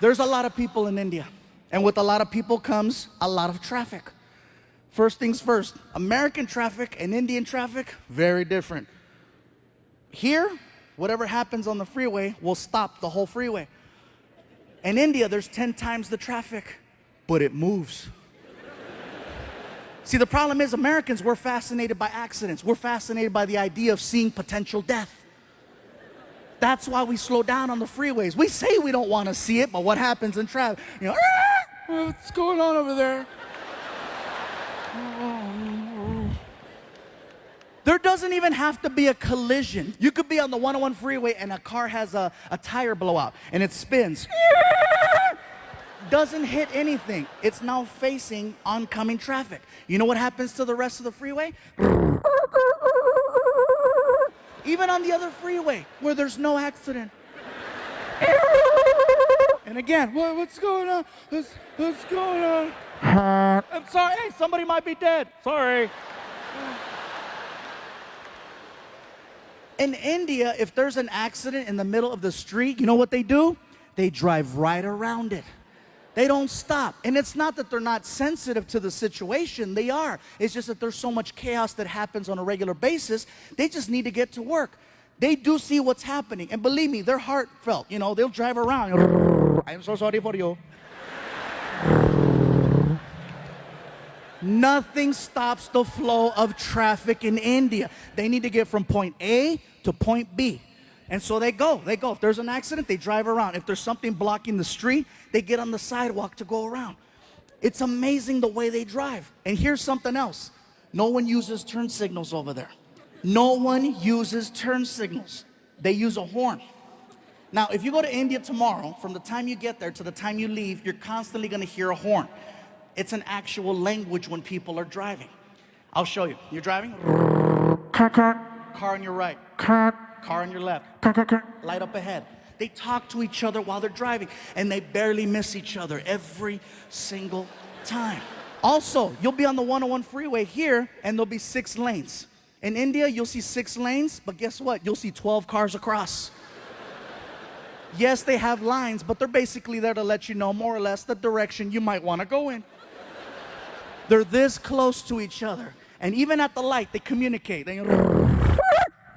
There's a lot of people in India, and with a lot of people comes a lot of traffic. First things first, American traffic and Indian traffic, very different. Here, whatever happens on the freeway will stop the whole freeway. In India, there's 10 times the traffic, but it moves. See, the problem is Americans, we're fascinated by accidents. We're fascinated by the idea of seeing potential death. That's why we slow down on the freeways. We say we don't want to see it, but what happens in traffic? You know, what's going on over there? There doesn't even have to be a collision. You could be on the 101 freeway and a car has a tire blowout and it spins. Doesn't hit anything. It's now facing oncoming traffic. You know what happens to the rest of the freeway? Even on the other freeway where there's no accident. And again, what's going on? What's going on? I'm sorry, hey, somebody might be dead. Sorry. In India, if there's an accident in the middle of the street, you know what they do? They drive right around it. They don't stop. And it's not that they're not sensitive to the situation. They are. It's just that there's so much chaos that happens on a regular basis. They just need to get to work. They do see what's happening. And believe me, they're heartfelt. You know, they'll drive around. I'm so sorry for you. Nothing stops the flow of traffic in India. They need to get from point A to point B. And so they go. If there's an accident, they drive around. If there's something blocking the street, they get on the sidewalk to go around. It's amazing the way they drive. And here's something else. No one uses turn signals over there. No one uses turn signals. They use a horn. Now, if you go to India tomorrow, from the time you get there to the time you leave, you're constantly going to hear a horn. It's an actual language when people are driving. I'll show you. You're driving? Car on your right. Car on your left. Light up ahead. They talk to each other while they're driving, and they barely miss each other every single time. Also, you'll be on the 101 freeway here, and there'll be 6 lanes. In India, you'll see 6 lanes, but guess what? You'll see 12 cars across. Yes, they have lines, but they're basically there to let you know more or less the direction you might want to go in. They're this close to each other. And even at the light, they communicate.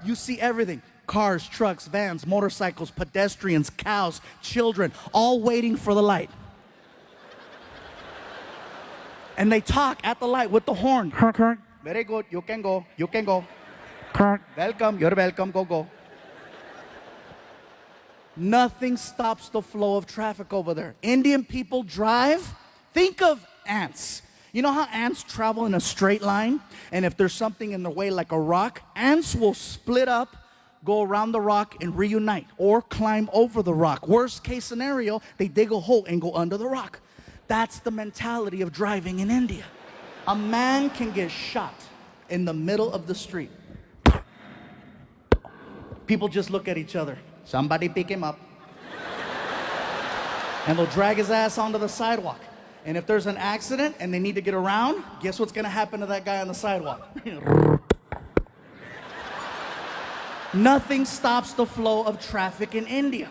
You see everything. Cars, trucks, vans, motorcycles, pedestrians, cows, children, all waiting for the light. And they talk at the light with the horn. Very good, you can go, you can go. Welcome, you're welcome, go, go. Nothing stops the flow of traffic over there. Indian people drive. Think of ants. You know how ants travel in a straight line? And if there's something in the way like a rock, ants will split up, go around the rock and reunite, or climb over the rock. Worst case scenario, they dig a hole and go under the rock. That's the mentality of driving in India. A man can get shot in the middle of the street. People just look at each other. Somebody pick him up. And they'll drag his ass onto the sidewalk. And if there's an accident and they need to get around, guess what's going to happen to that guy on the sidewalk? Nothing stops the flow of traffic in India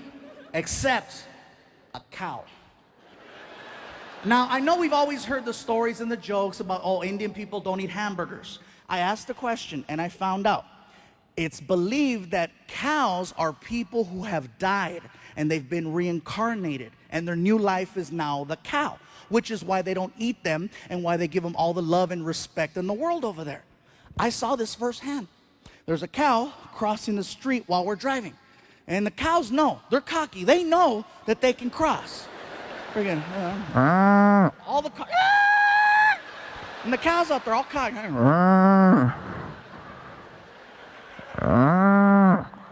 except a cow. Now, I know we've always heard the stories and the jokes about, oh, Indian people don't eat hamburgers. I asked the question and I found out. It's believed that cows are people who have died and they've been reincarnated and their new life is now the cow, which is why they don't eat them and why they give them all the love and respect in the world over there. I saw this firsthand. There's a cow crossing the street while we're driving. And the cows know, they're cocky. They know that they can cross. Friggin', all the cows, and the cows out there all cocky.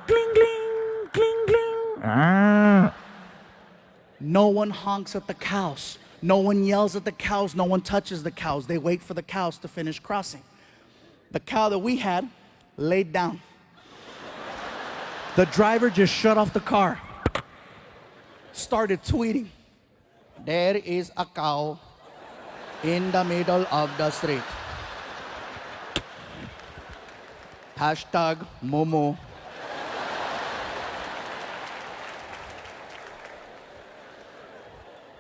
Gling, gling, gling, gling. No one honks at the cows. No one yells at the cows. No one touches the cows. They wait for the cows to finish crossing. The cow that we had laid down. The driver just shut off the car. Started tweeting. There is a cow in the middle of the street. Hashtag Momo.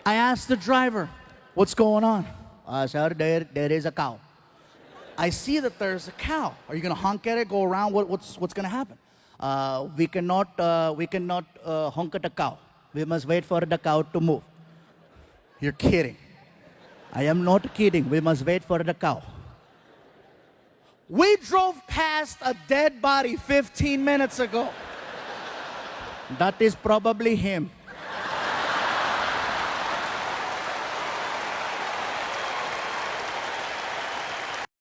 I asked the driver, what's going on? Sir, there is a cow. I see that there's a cow. Are you gonna honk at it, go around? What's gonna happen? We cannot honk at the cow. We must wait for the cow to move. You're kidding. I am not kidding. We must wait for the cow. We drove past a dead body 15 minutes ago. That is probably him.